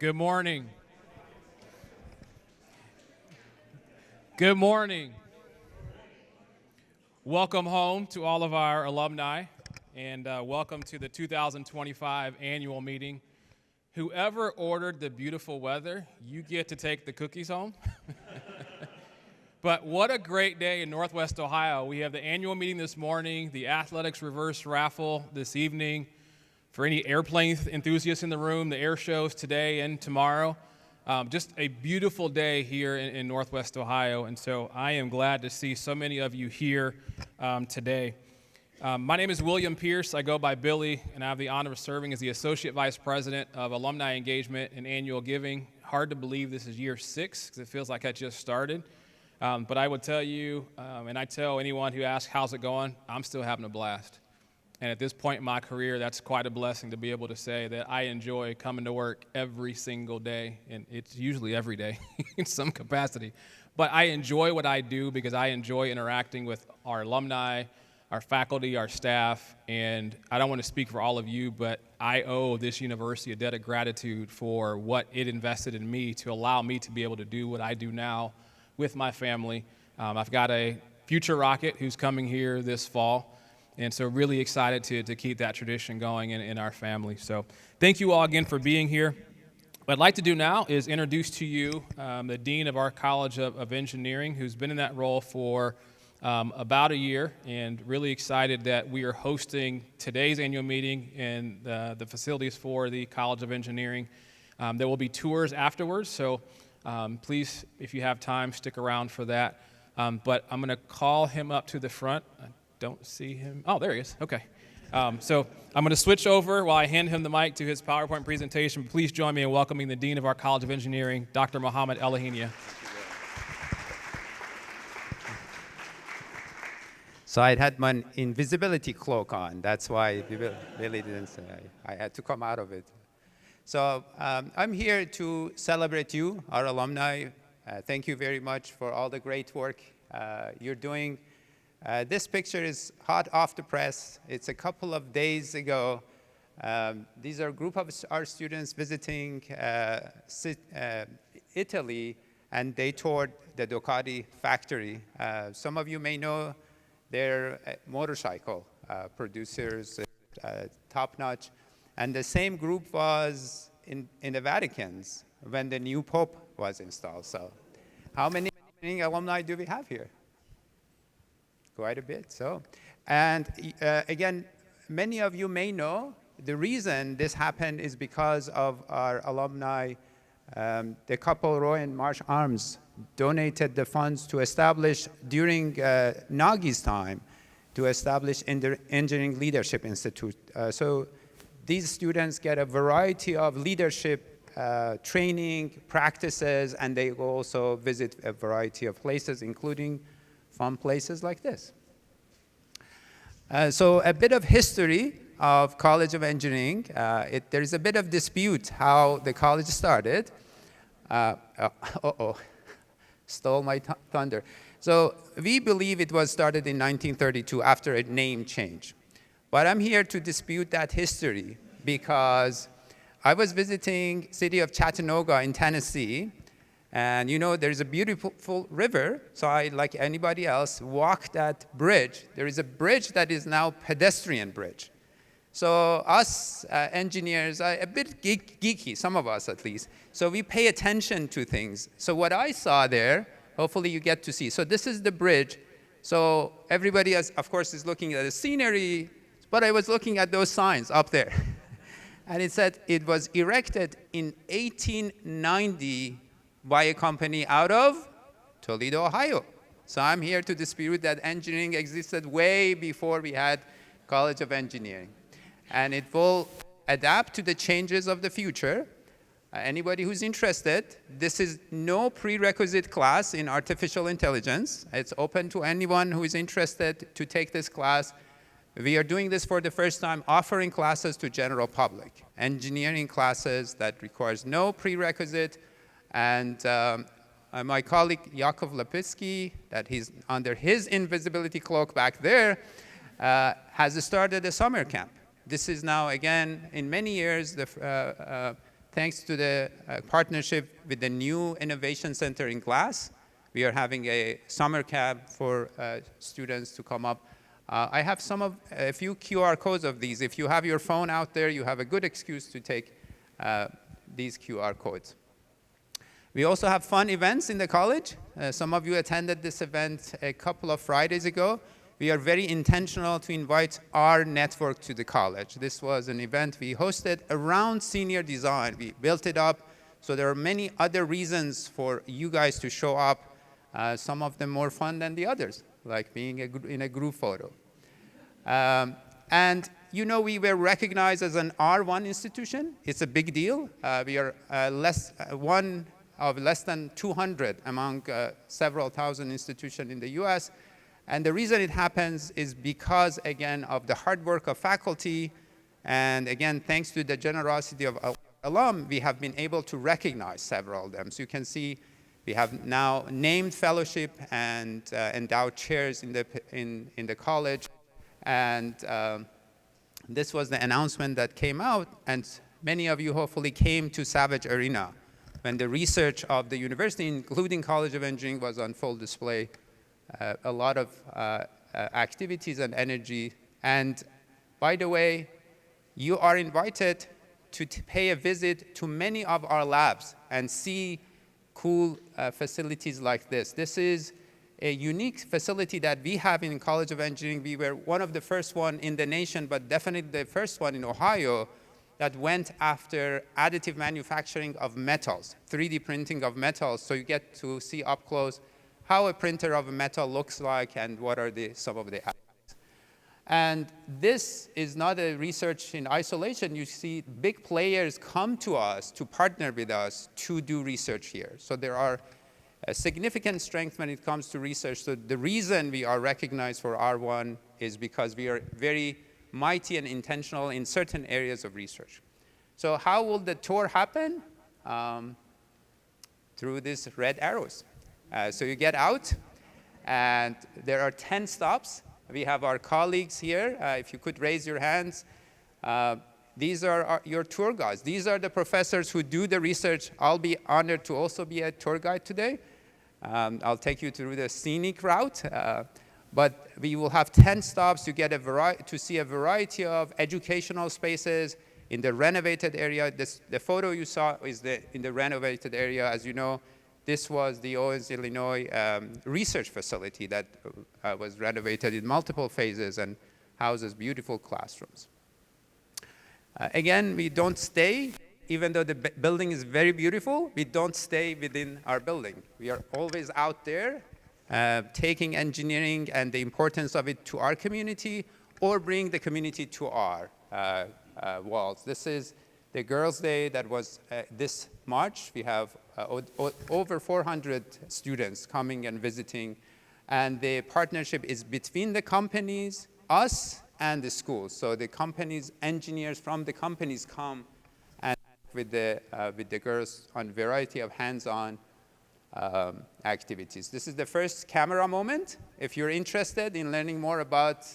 Good morning. Good morning. Welcome home to all of our alumni, and welcome to the 2025 annual meeting. Whoever ordered the beautiful weather, you get to take the cookies home. But what a great day in Northwest Ohio. We have the annual meeting this morning, the athletics reverse raffle this evening. For any airplane enthusiasts in the room, the air shows today and tomorrow. Just a beautiful day here in Northwest Ohio, and so I am glad to see so many of you here today. My name is William Pierce. I go by Billy, and I have the honor of serving as the Associate Vice President of Alumni Engagement and Annual Giving. Hard to believe this is year 6, because it feels like I just started. But I would tell you, and I tell anyone who asks, how's it going? I'm still having a blast. And at this point in my career, that's quite a blessing to be able to say that I enjoy coming to work every single day, and it's usually every day in some capacity. But I enjoy what I do because I enjoy interacting with our alumni, our faculty, our staff, and I don't want to speak for all of you, but I owe this university a debt of gratitude for what it invested in me to allow me to be able to do what I do now with my family. I've got a future rocket who's coming here this fall. And so really excited to keep that tradition going in our family. So thank you all again for being here. What I'd like to do now is introduce to you the Dean of our College of Engineering, who's been in that role for about a year, and really excited that we are hosting today's annual meeting in the facilities for the College of Engineering. There will be tours afterwards, so please, if you have time, stick around for that. But I'm going to call him up to the front. Don't see him. Oh, there he is. Okay. So I'm going to switch over while I hand him the mic to his PowerPoint presentation. Please join me in welcoming the Dean of our College of Engineering, Dr. Mohammed Elahenia. So I had my invisibility cloak on. That's why Billy didn't say I had to come out of it. So I'm here to celebrate you, our alumni. Thank you very much for all the great work you're doing. This picture is hot off the press. It's a couple of days ago. These are a group of our students visiting Italy, and they toured the Ducati factory. Some of you may know they're motorcycle producers, top-notch. And the same group was in the Vatican's when the new Pope was installed. So how many alumni do we have here? Quite a bit. So, and again, many of you may know the reason this happened is because of our alumni. The couple Roy and Marsh Arms donated the funds to establish during Nagi's time to establish Engineering Leadership Institute. So these students get a variety of leadership training practices, and they will also visit a variety of places, including fun places like this. So a bit of history of College of Engineering. There is a bit of dispute how the college started. Stole my thunder. So we believe it was started in 1932 after a name change. But I'm here to dispute that history because I was visiting city of Chattanooga in Tennessee. And you know, there's a beautiful river, so I, like anybody else, walked that bridge. There is a bridge that is now pedestrian bridge. So us engineers are a bit geeky, some of us at least. So we pay attention to things. So what I saw there, hopefully you get to see. So this is the bridge. So everybody, of course, is looking at the scenery, but I was looking at those signs up there. And it said it was erected in 1890 by a company out of Toledo, Ohio. So I'm here to dispute that engineering existed way before we had College of Engineering. And it will adapt to the changes of the future. Anybody who's interested, this is no prerequisite class in artificial intelligence. It's open to anyone who is interested to take this class. We are doing this for the first time, offering classes to general public. Engineering classes that requires no prerequisite. And my colleague, Yakov Lepitsky, that he's under his invisibility cloak back there, has started a summer camp. This is now, again, in many years, the thanks to the partnership with the new Innovation Center in Glass, we are having a summer camp for students to come up. I have a few QR codes of these. If you have your phone out there, you have a good excuse to take these QR codes. We also have fun events in the college. Some of you attended this event a couple of Fridays ago. We are very intentional to invite our network to the college. This was an event we hosted around senior design. We built it up, so there are many other reasons for you guys to show up, some of them more fun than the others, like being in a group photo. And you know, we were recognized as an R1 institution. It's a big deal. We are one of less than 200 among several thousand institutions in the US. And the reason it happens is because, again, of the hard work of faculty, and again, thanks to the generosity of alum, we have been able to recognize several of them. So you can see we have now named fellowship and endowed chairs in the college. And this was the announcement that came out, and many of you hopefully came to Savage Arena when the research of the university, including College of Engineering, was on full display. A lot of activities and energy. And by the way, you are invited to pay a visit to many of our labs and see cool facilities like this. This is a unique facility that we have in College of Engineering. We were one of the first one in the nation, but definitely the first one in Ohio that went after additive manufacturing of metals, 3D printing of metals, so you get to see up close how a printer of a metal looks like and what are some of the aspects. And this is not a research in isolation. You see big players come to us to partner with us to do research here. So there are a significant strength when it comes to research. So the reason we are recognized for R1 is because we are very mighty and intentional in certain areas of research. So how will the tour happen? Through these red arrows. So you get out, and there are 10 stops. We have our colleagues here. If you could raise your hands. These are your tour guides. These are the professors who do the research. I'll be honored to also be a tour guide today. I'll take you through the scenic route. But we will have 10 stops to get to see a variety of educational spaces in the renovated area. The photo you saw is in the renovated area. As you know, this was the Owens, Illinois research facility that was renovated in multiple phases and houses beautiful classrooms. Again, we don't stay, even though the building is very beautiful, we don't stay within our building. We are always out there taking engineering and the importance of it to our community, or bring the community to our walls. This is the Girls' Day that was this March. We have over 400 students coming and visiting, and the partnership is between the companies, us, and the schools. So the companies, engineers from the companies come and with the girls on a variety of hands-on activities. This is the first camera moment. If you're interested in learning more about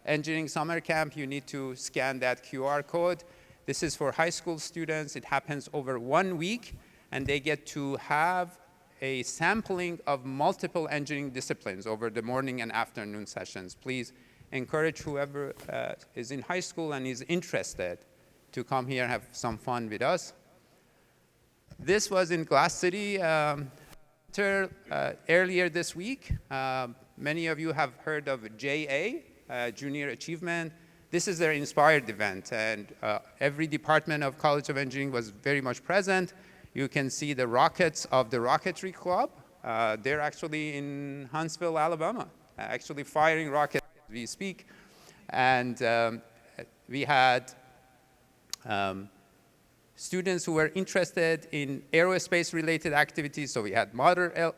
engineering summer camp, you need to scan that QR code. This is for high school students. It happens over 1 week, and they get to have a sampling of multiple engineering disciplines over the morning and afternoon sessions. Please encourage whoever is in high school and is interested to come here and have some fun with us. This was in Glass City earlier this week. Many of you have heard of JA, Junior Achievement. This is their inspired event, and every department of College of Engineering was very much present. You can see the rockets of the Rocketry Club. They're actually in Huntsville, Alabama, actually firing rockets as we speak. And we had students who were interested in aerospace-related activities. So we had mother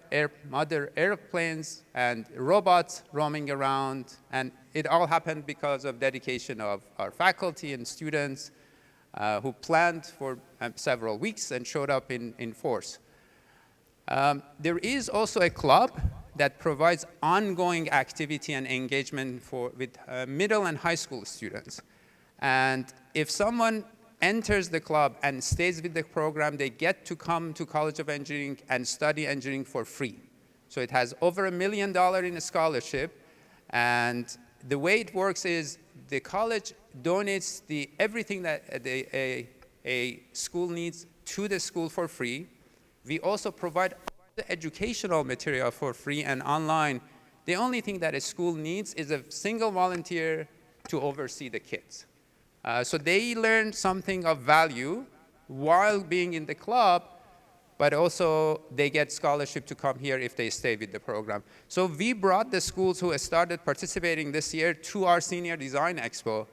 airplanes and robots roaming around. And it all happened because of dedication of our faculty and students who planned for several weeks and showed up in force. There is also a club that provides ongoing activity and engagement with middle and high school students. And if someone enters the club and stays with the program, they get to come to College of Engineering and study engineering for free. So it has over $1 million in a scholarship. And the way it works is the college donates everything that a school needs to the school for free. We also provide the educational material for free and online. The only thing that a school needs is a single volunteer to oversee the kids. So they learn something of value while being in the club, but also they get scholarship to come here if they stay with the program. So we brought the schools who started participating this year to our Senior Design Expo,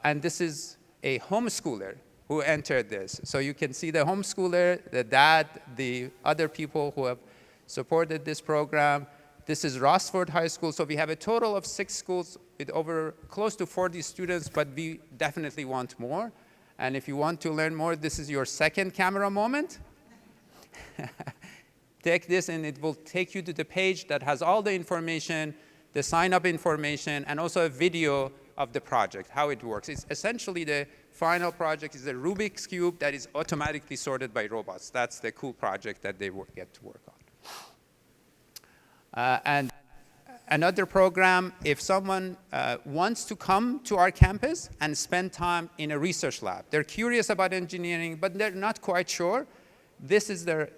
and this is a homeschooler who entered this. So you can see the homeschooler, the dad, the other people who have supported this program. This is Rossford High School. So we have a total of 6 schools with over close to 40 students, but we definitely want more. And if you want to learn more, this is your second camera moment. Take this and it will take you to the page that has all the information, the sign-up information, and also a video of the project, how it works. It's essentially the final project is a Rubik's Cube that is automatically sorted by robots. That's the cool project that they get to work on. And another program, if someone wants to come to our campus and spend time in a research lab, they're curious about engineering, but they're not quite sure, this is their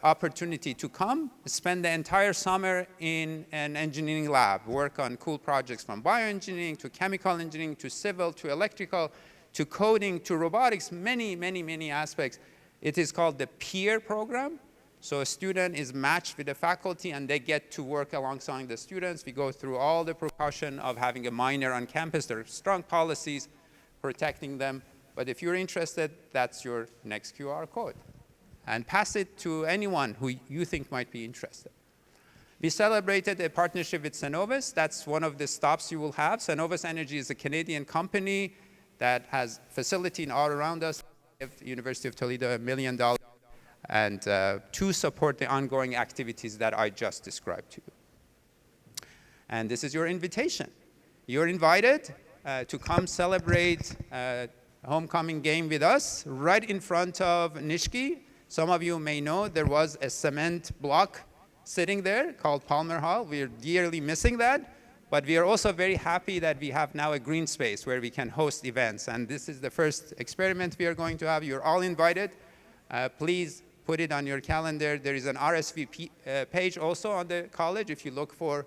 opportunity to come, spend the entire summer in an engineering lab, work on cool projects from bioengineering to chemical engineering to civil to electrical to coding to robotics, many, many, many aspects. It is called the peer program. So a student is matched with the faculty and they get to work alongside the students. We go through all the precaution of having a minor on campus. There are strong policies protecting them. But if you're interested, that's your next QR code. And pass it to anyone who you think might be interested. We celebrated a partnership with Cenovus. That's one of the stops you will have. Cenovus Energy is a Canadian company that has facility all around us. University of Toledo, $1 million. And to support the ongoing activities that I just described to you. And this is your invitation. You're invited to come celebrate a homecoming game with us right in front of Nishki. Some of you may know there was a cement block sitting there called Palmer Hall. We're dearly missing that. But we are also very happy that we have now a green space where we can host events. And this is the first experiment we are going to have. You're all invited. Please put it on your calendar. There is an RSVP page also on the college. If you look for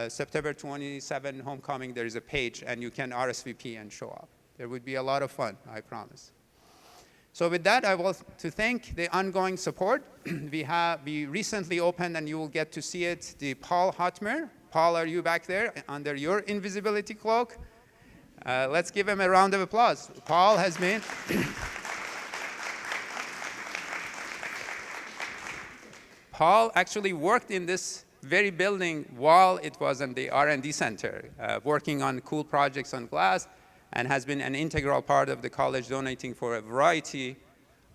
September 27 homecoming, there is a page, and you can RSVP and show up. There would be a lot of fun, I promise. So with that, I want to thank the ongoing support. We recently opened, and you will get to see it, the Paul Hotmer. Paul, are you back there under your invisibility cloak? Let's give him a round of applause. Paul has been... Paul actually worked in this very building while it was in the R&D center, working on cool projects on glass, and has been an integral part of the college, donating for a variety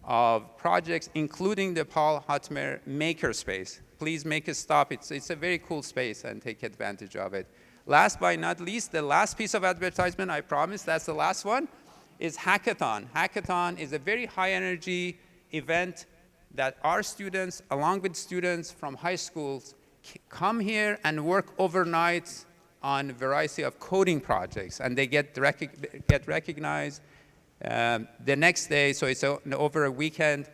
of projects, including the Paul Hotmer Makerspace. Please make a stop. It's a very cool space, and take advantage of it. Last but not least, the last piece of advertisement, I promise, that's the last one, is Hackathon. Hackathon is a very high-energy event that our students, along with students from high schools, come here and work overnight on a variety of coding projects, and they get recognized the next day, so it's over a weekend.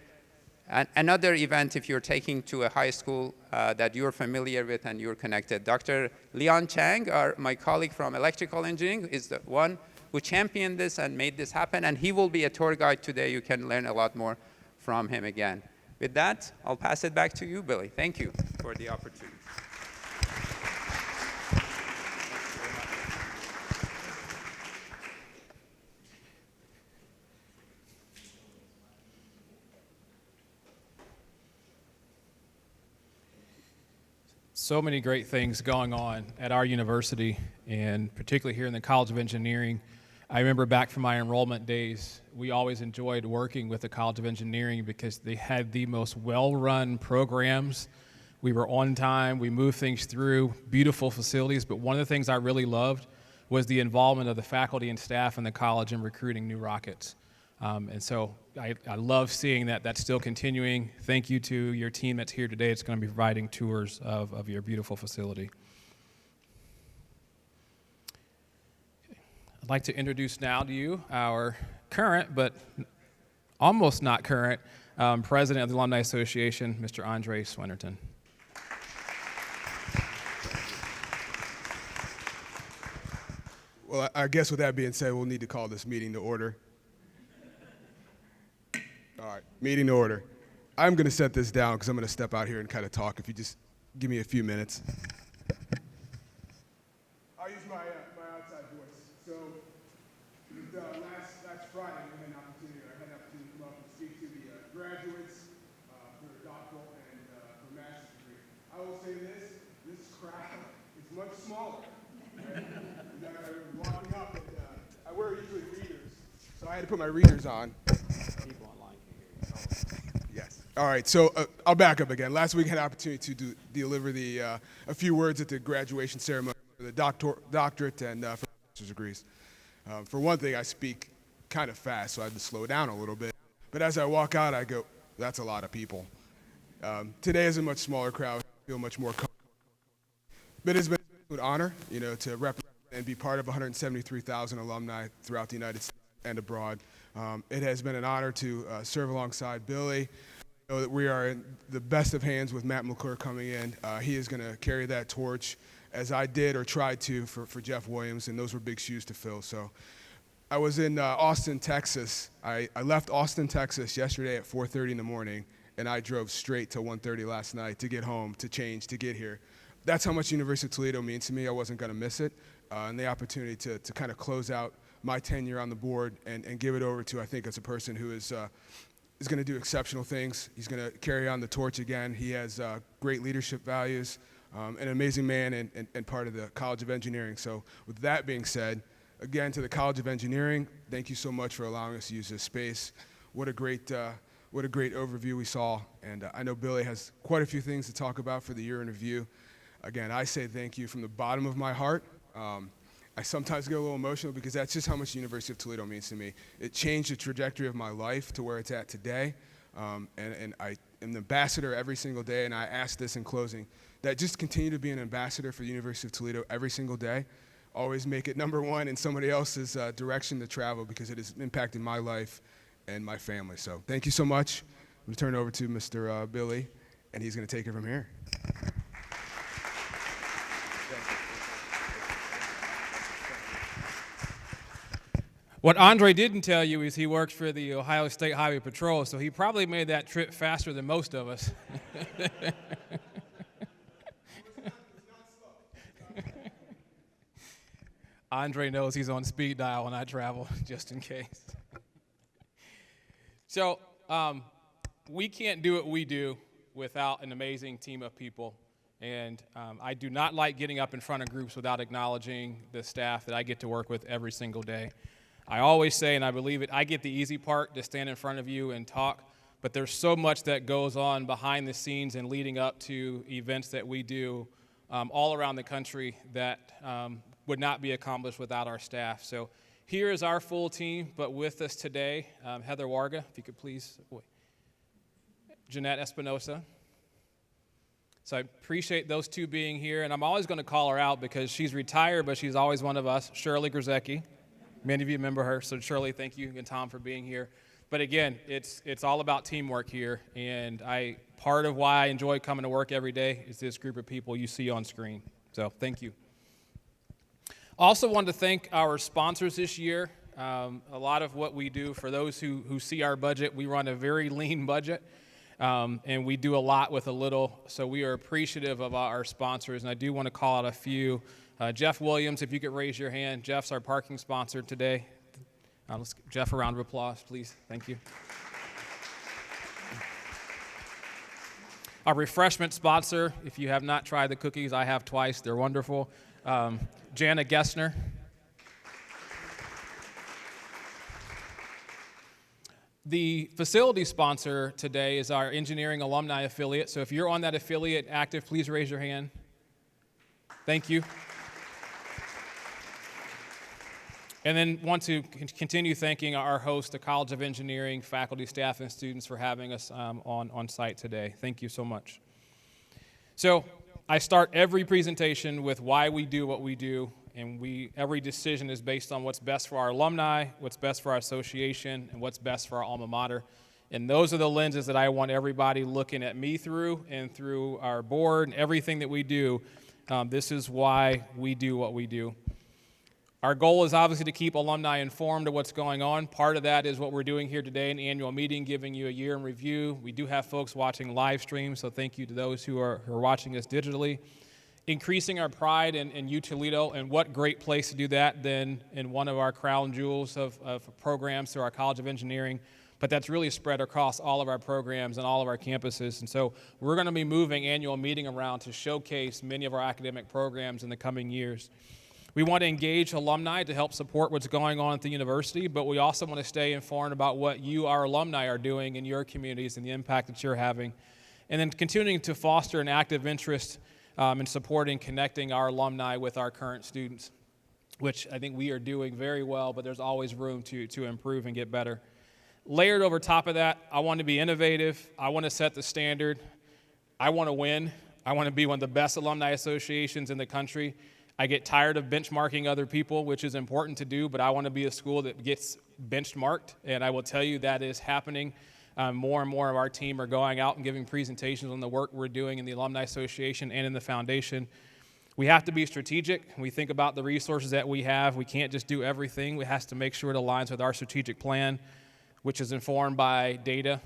And another event, if you're taking to a high school that you're familiar with and you're connected. Dr. Leon Chang, my colleague from electrical engineering, is the one who championed this and made this happen, and he will be a tour guide today. You can learn a lot more from him again. With that, I'll pass it back to you, Billy. Thank you for the opportunity. So many great things going on at our university, and particularly here in the College of Engineering. I remember back from my enrollment days, we always enjoyed working with the College of Engineering because they had the most well-run programs. We were on time, we moved things through, beautiful facilities, but one of the things I really loved was the involvement of the faculty and staff in the college in recruiting new rockets. And so I love seeing that that's still continuing. Thank you to your team that's here today. It's going to be providing tours of your beautiful facility. I'd like to introduce now to you our current, but almost not current, president of the Alumni Association, Mr. Andre Swenerton. Well, I guess with that being said, we'll need to call this meeting to order. All right, meeting to order. I'm going to set this down because I'm going to step out here and kind of talk. If you just give me a few minutes. I'll use my outside voice. So last Friday, I had an opportunity to come up and speak to the graduates for their doctoral and for master's degree. I will say this crowd is much smaller. Right? Walking up, and I wear usually readers, so I had to put my readers on. People online can hear you. Yes. All right. So I'll back up again. Last week I had an opportunity to deliver a few words at the graduation ceremony for the doctorate and for master's degrees. For one thing, I speak kind of fast, so I had to slow down a little bit. But as I walk out, I go, "That's a lot of people." Today is a much smaller crowd. I feel much more comfortable. But it's been an honor, to represent and be part of 173,000 alumni throughout the United States and abroad. It has been an honor to serve alongside Billy. I know that we are in the best of hands with Matt McClure coming in. He is going to carry that torch as I did or tried to for Jeff Williams, and those were big shoes to fill. So I was in Austin, Texas. I left Austin, Texas yesterday at 4:30 in the morning, and I drove straight to 1:30 last night to get home, to change, to get here. That's how much University of Toledo means to me. I wasn't going to miss it. And the opportunity to kind of close out my tenure on the board and give it over to, I think, as a person who is going to do exceptional things. He's going to carry on the torch again. He has great leadership values, an amazing man and part of the College of Engineering. So with that being said, again, to the College of Engineering, thank you so much for allowing us to use this space. What a great overview we saw. And I know Billy has quite a few things to talk about for the year in review. Again, I say thank you from the bottom of my heart. I sometimes get a little emotional because that's just how much the University of Toledo means to me. It changed the trajectory of my life to where it's at today. And I am an ambassador every single day, and I ask this in closing, that just continue to be an ambassador for the University of Toledo every single day. Always make it number one in somebody else's direction to travel because it has impacted my life and my family. So thank you so much. I'm going to turn it over to Mr. Billy, and he's going to take it from here. What Andre didn't tell you is he works for the Ohio State Highway Patrol, so he probably made that trip faster than most of us. Andre knows he's on speed dial when I travel, just in case. So we can't do what we do without an amazing team of people. And I do not like getting up in front of groups without acknowledging the staff that I get to work with every single day. I always say, and I believe it, I get the easy part to stand in front of you and talk, but there's so much that goes on behind the scenes and leading up to events that we do all around the country that would not be accomplished without our staff. So here is our full team, but with us today, Heather Warga, if you could please, Jeanette Espinosa. So I appreciate those two being here, and I'm always going to call her out because she's retired, but she's always one of us, Shirley Grzecki. Many of you remember her, so Shirley, thank you, and Tom for being here. But again, it's all about teamwork here, and part of why I enjoy coming to work every day is this group of people you see on screen. So thank you. Also wanted to thank our sponsors this year. A lot of what we do, for those who see our budget, we run a very lean budget, and we do a lot with a little, so we are appreciative of our sponsors, and I do want to call out a few. Jeff Williams, if you could raise your hand. Jeff's our parking sponsor today. Let's give Jeff a round of applause, please. Thank you. Our refreshment sponsor, if you have not tried the cookies, I have twice. They're wonderful. Jana Gessner. The facility sponsor today is our engineering alumni affiliate. So if you're on that affiliate active, please raise your hand. Thank you. And then want to continue thanking our host, the College of Engineering, faculty, staff, and students for having us on site today. Thank you so much. So I start every presentation with why we do what we do, and every decision is based on what's best for our alumni, what's best for our association, and what's best for our alma mater. And those are the lenses that I want everybody looking at me through and through our board and everything that we do. This is why we do what we do. Our goal is obviously to keep alumni informed of what's going on. Part of that is what we're doing here today, an annual meeting, giving you a year in review. We do have folks watching live stream, so thank you to those who are watching us digitally. Increasing our pride in U Toledo, and what great place to do that than in one of our crown jewels of programs through our College of Engineering. But that's really spread across all of our programs and all of our campuses. And so we're going to be moving annual meeting around to showcase many of our academic programs in the coming years. We want to engage alumni to help support what's going on at the university, but we also want to stay informed about what you, our alumni, are doing in your communities and the impact that you're having. And then continuing to foster an active interest in supporting, connecting our alumni with our current students, which I think we are doing very well, but there's always room to improve and get better. Layered over top of that, I want to be innovative. I want to set the standard. I want to win. I want to be one of the best alumni associations in the country. I get tired of benchmarking other people, which is important to do, but I want to be a school that gets benchmarked, and I will tell you that is happening. More and more of our team are going out and giving presentations on the work we're doing in the Alumni Association and in the foundation. We have to be strategic. We think about the resources that we have. We can't just do everything. We have to make sure it aligns with our strategic plan, which is informed by data.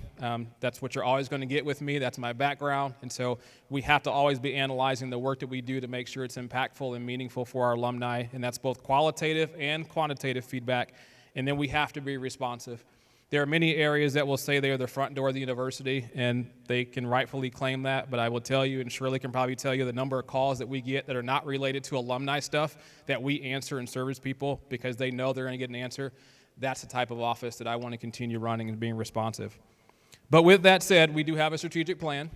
That's what you're always going to get with me. That's my background. And so we have to always be analyzing the work that we do to make sure it's impactful and meaningful for our alumni. And that's both qualitative and quantitative feedback. And then we have to be responsive. There are many areas that will say they are the front door of the university, and they can rightfully claim that. But I will tell you, and Shirley can probably tell you, the number of calls that we get that are not related to alumni stuff that we answer and service people because they know they're going to get an answer. That's the type of office that I want to continue running and being responsive. But with that said, we do have a strategic plan,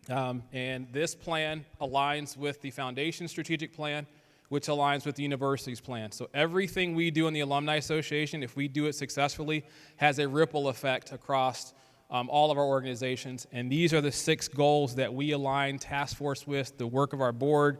and this plan aligns with the foundation's strategic plan, which aligns with the university's plan. So everything we do in the Alumni Association, if we do it successfully, has a ripple effect across all of our organizations, and these are the 6 goals that we align task force with, the work of our board.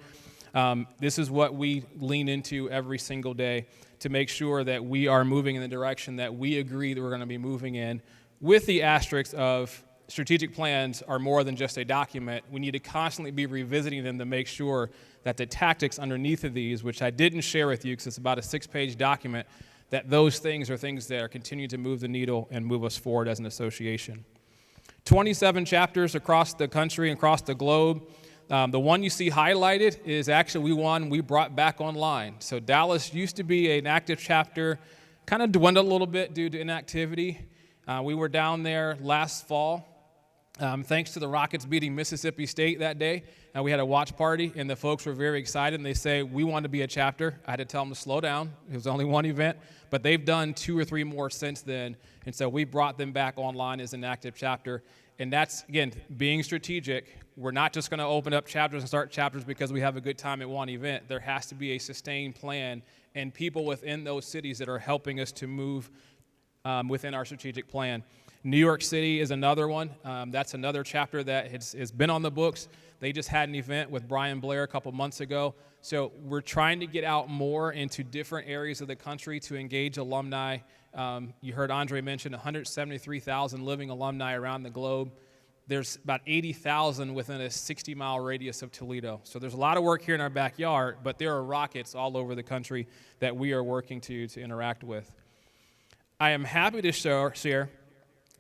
This is what we lean into every single day to make sure that we are moving in the direction that we agree that we're going to be moving in, with the asterisk of strategic plans are more than just a document. We need to constantly be revisiting them to make sure that the tactics underneath of these, which I didn't share with you because it's about a 6-page document, that those things are things that are continuing to move the needle and move us forward as an association. 27 chapters across the country and across the globe. The one you see highlighted is actually we brought back online. So Dallas used to be an active chapter, kind of dwindled a little bit due to inactivity. We were down there last fall. Thanks to the Rockets beating Mississippi State that day, we had a watch party, and the folks were very excited, and they say, we want to be a chapter. I had to tell them to slow down. It was only one event, but they've done 2 or 3 more since then, and so we brought them back online as an active chapter. And that's, again, being strategic. We're not just going to open up chapters and start chapters because we have a good time at one event. There has to be a sustained plan and people within those cities that are helping us to move within our strategic plan. New York City is another one. That's another chapter that has been on the books. They just had an event with Brian Blair a couple months ago. So we're trying to get out more into different areas of the country to engage alumni. You heard Andre mention 173,000 living alumni around the globe. There's about 80,000 within a 60-mile radius of Toledo. So there's a lot of work here in our backyard, but there are Rockets all over the country that we are working to interact with. I am happy to share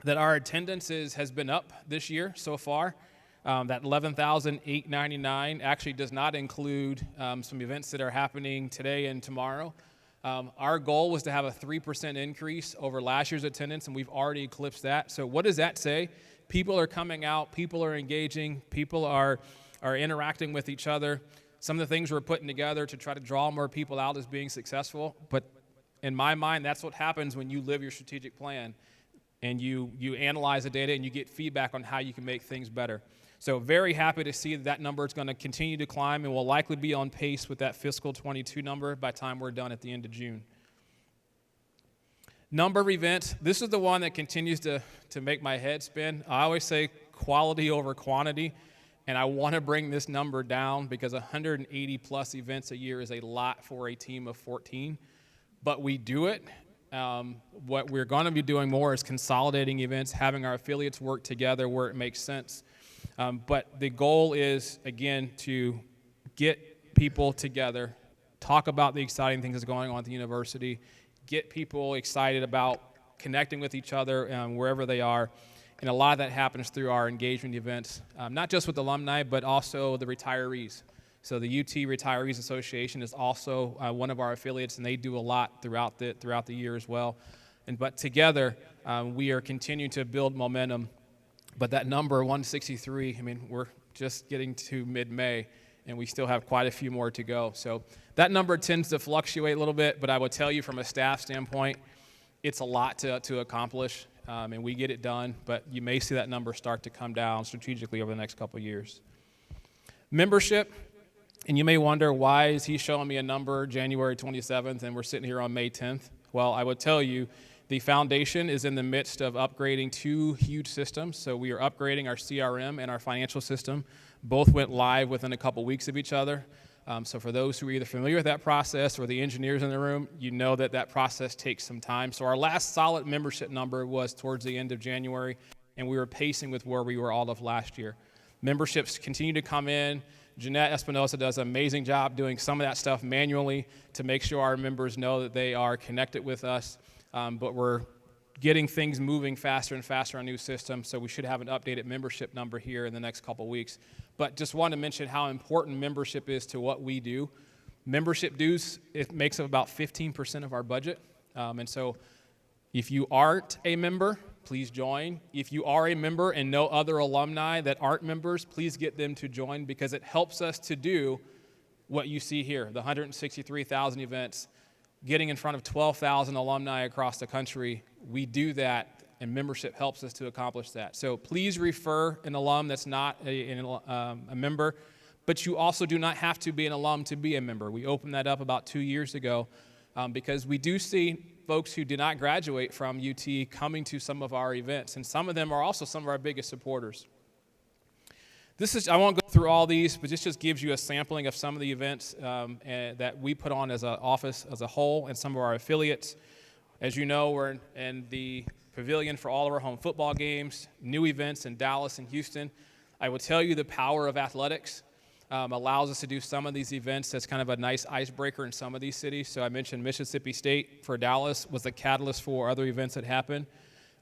that our attendance has been up this year so far. That 11,899 actually does not include some events that are happening today and tomorrow. Our goal was to have a 3% increase over last year's attendance, and we've already eclipsed that. So what does that say? People are coming out, people are engaging, people are interacting with each other. Some of the things we're putting together to try to draw more people out is being successful, but in my mind, that's what happens when you live your strategic plan and you analyze the data and you get feedback on how you can make things better. So very happy to see that number is going to continue to climb and will likely be on pace with that fiscal 22 number by the time we're done at the end of June. Number of events. This is the one that continues to make my head spin. I always say quality over quantity, and I want to bring this number down because 180 plus events a year is a lot for a team of 14, but we do it. What we're going to be doing more is consolidating events, having our affiliates work together where it makes sense. But the goal is, again, to get people together, talk about the exciting things that's going on at the university, get people excited about connecting with each other wherever they are. And a lot of that happens through our engagement events, not just with alumni, but also the retirees. So the UT Retirees Association is also one of our affiliates, and they do a lot throughout the year as well. But together, we are continuing to build momentum. But that number, 163, I mean, we're just getting to mid-May, and we still have quite a few more to go. So that number tends to fluctuate a little bit, but I will tell you from a staff standpoint, it's a lot to accomplish, and we get it done, but you may see that number start to come down strategically over the next couple of years. Membership, and you may wonder, why is he showing me a number January 27th and we're sitting here on May 10th? Well, I would tell you, the foundation is in the midst of upgrading 2 huge systems. So we are upgrading our CRM and our financial system. Both went live within a couple weeks of each other. So for those who are either familiar with that process or the engineers in the room, you know that process takes some time. So our last solid membership number was towards the end of January, and we were pacing with where we were all of last year. Memberships continue to come in. Jeanette Espinosa does an amazing job doing some of that stuff manually to make sure our members know that they are connected with us. But we're getting things moving faster and faster on new systems, so we should have an updated membership number here in the next couple weeks. But just want to mention how important membership is to what we do. Membership dues, it makes up about 15% of our budget. And so if you aren't a member, please join. If you are a member and know other alumni that aren't members, please get them to join, because it helps us to do what you see here, the 163,000 events, getting in front of 12,000 alumni across the country. We do that, and membership helps us to accomplish that. So please refer an alum that's not a member, but you also do not have to be an alum to be a member. We opened that up about 2 years ago because we do see folks who did not graduate from UT coming to some of our events, and some of them are also some of our biggest supporters. I won't go through all these, but this just gives you a sampling of some of the events that we put on as an office as a whole and some of our affiliates. As you know, we're in the pavilion for all of our home football games, new events in Dallas and Houston. I will tell you the power of athletics allows us to do some of these events. That's kind of a nice icebreaker in some of these cities. So I mentioned Mississippi State for Dallas was the catalyst for other events that happened.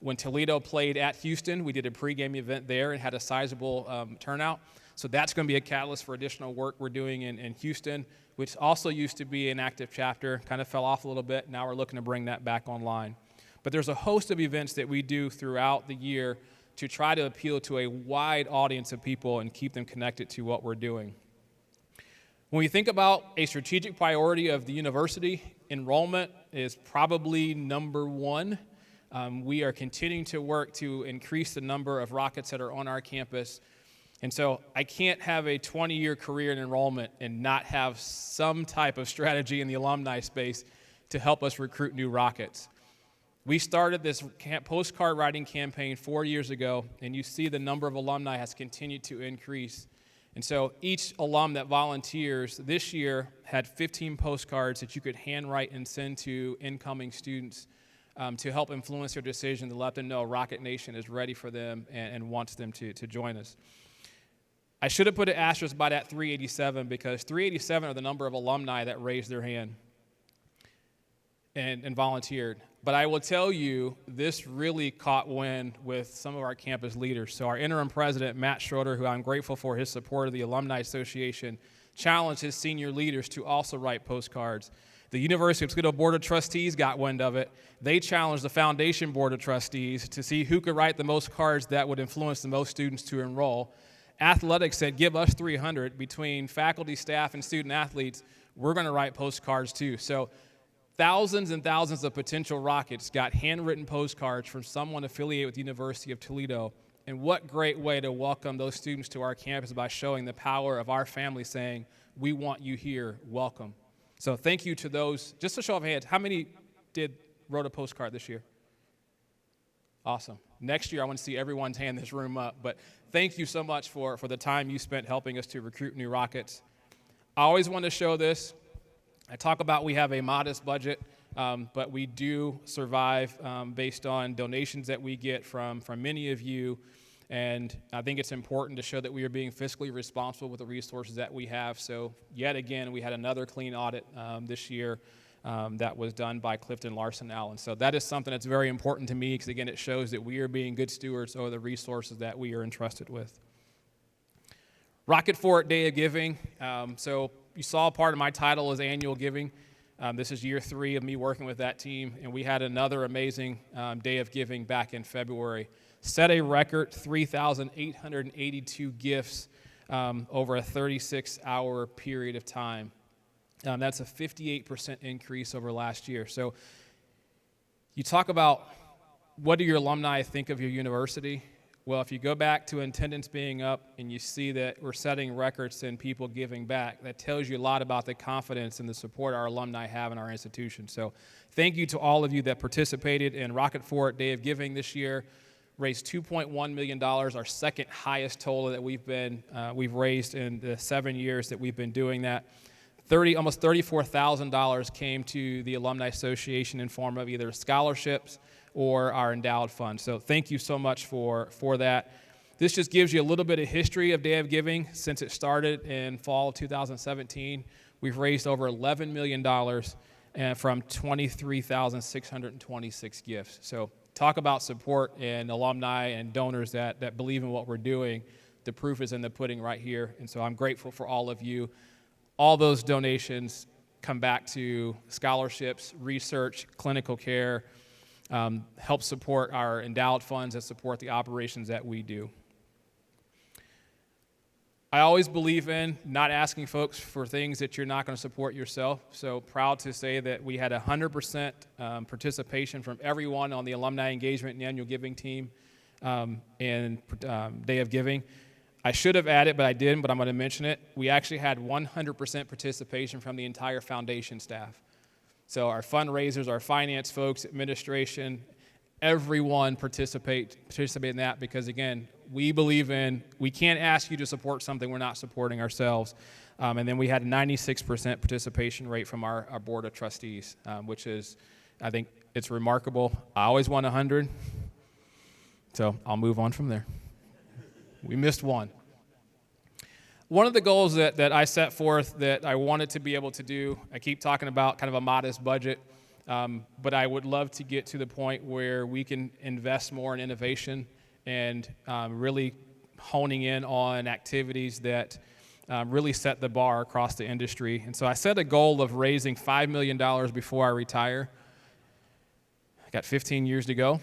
When Toledo played at Houston, we did a pregame event there and had a sizable turnout. So that's going to be a catalyst for additional work we're doing in Houston, which also used to be an active chapter, kind of fell off a little bit. Now we're looking to bring that back online. But there's a host of events that we do throughout the year to try to appeal to a wide audience of people and keep them connected to what we're doing. When we think about a strategic priority of the university, enrollment is probably number one. We are continuing to work to increase the number of Rockets that are on our campus. And so I can't have a 20-year career in enrollment and not have some type of strategy in the alumni space to help us recruit new Rockets. We started this postcard writing campaign 4 years ago, and you see the number of alumni has continued to increase. And so each alum that volunteers this year had 15 postcards that you could handwrite and send to incoming students to help influence their decision, to let them know Rocket Nation is ready for them and wants them to join us. I should have put an asterisk by that 387 because 387 are the number of alumni that raised their hand and volunteered. But I will tell you, this really caught wind with some of our campus leaders. So our interim president, Matt Schroeder, who I'm grateful for his support of the Alumni Association, challenged his senior leaders to also write postcards. The University of Toledo Board of Trustees got wind of it. They challenged the Foundation Board of Trustees to see who could write the most cards that would influence the most students to enroll. Athletics said, give us 300. Between faculty, staff, and student athletes, we're going to write postcards too. So thousands and thousands of potential Rockets got handwritten postcards from someone affiliated with the University of Toledo. And what great way to welcome those students to our campus by showing the power of our family saying, we want you here, welcome. So thank you to those. Just a show of hands, how many did wrote a postcard this year? Awesome. Next year, I want to see everyone's hand this room up. But thank you so much for the time you spent helping us to recruit new Rockets. I always want to show this. I talk about we have a modest budget, but we do survive based on donations that we get from many of you. And I think it's important to show that we are being fiscally responsible with the resources that we have. So yet again, we had another clean audit this year that was done by Clifton Larson Allen. So that is something that's very important to me because, again, it shows that we are being good stewards over the resources that we are entrusted with. Rocket Fort Day of Giving. So you saw part of my title is Annual Giving. This is year 3 of me working with that team, and we had another amazing Day of Giving back in February. Set a record 3,882 gifts over a 36-hour period of time. That's a 58% increase over last year. So you talk about what do your alumni think of your university? Well, if you go back to attendance being up and you see that we're setting records and people giving back, that tells you a lot about the confidence and the support our alumni have in our institution. So thank you to all of you that participated in Rocket Fort Day of Giving this year. Raised $2.1 million, our second highest total that we've raised in the 7 years that we've been doing that. Almost $34,000 came to the Alumni Association in form of either scholarships or our endowed fund. So thank you so much for that. This just gives you a little bit of history of Day of Giving. Since it started in fall of 2017, we've raised over $11 million from 23,626 gifts. So talk about support and alumni and donors that believe in what we're doing. The proof is in the pudding right here. And so I'm grateful for all of you. All those donations come back to scholarships, research, clinical care, help support our endowed funds that support the operations that we do. I always believe in not asking folks for things that you're not going to support yourself. So proud to say that we had 100% participation from everyone on the Alumni Engagement and Annual Giving team in Day of Giving. I should have added, but I didn't, but I'm going to mention it. We actually had 100% participation from the entire foundation staff. So our fundraisers, our finance folks, administration, everyone participate in that because, again, we believe we can't ask you to support something we're not supporting ourselves. And then we had a 96% participation rate from our board of trustees, which is, I think, it's remarkable. I always want 100, so I'll move on from there. We missed one. One of the goals that I set forth that I wanted to be able to do, I keep talking about kind of a modest budget, but I would love to get to the point where we can invest more in innovation and really honing in on activities that really set the bar across the industry. And so I set a goal of raising $5 million before I retire. I got 15 years to go.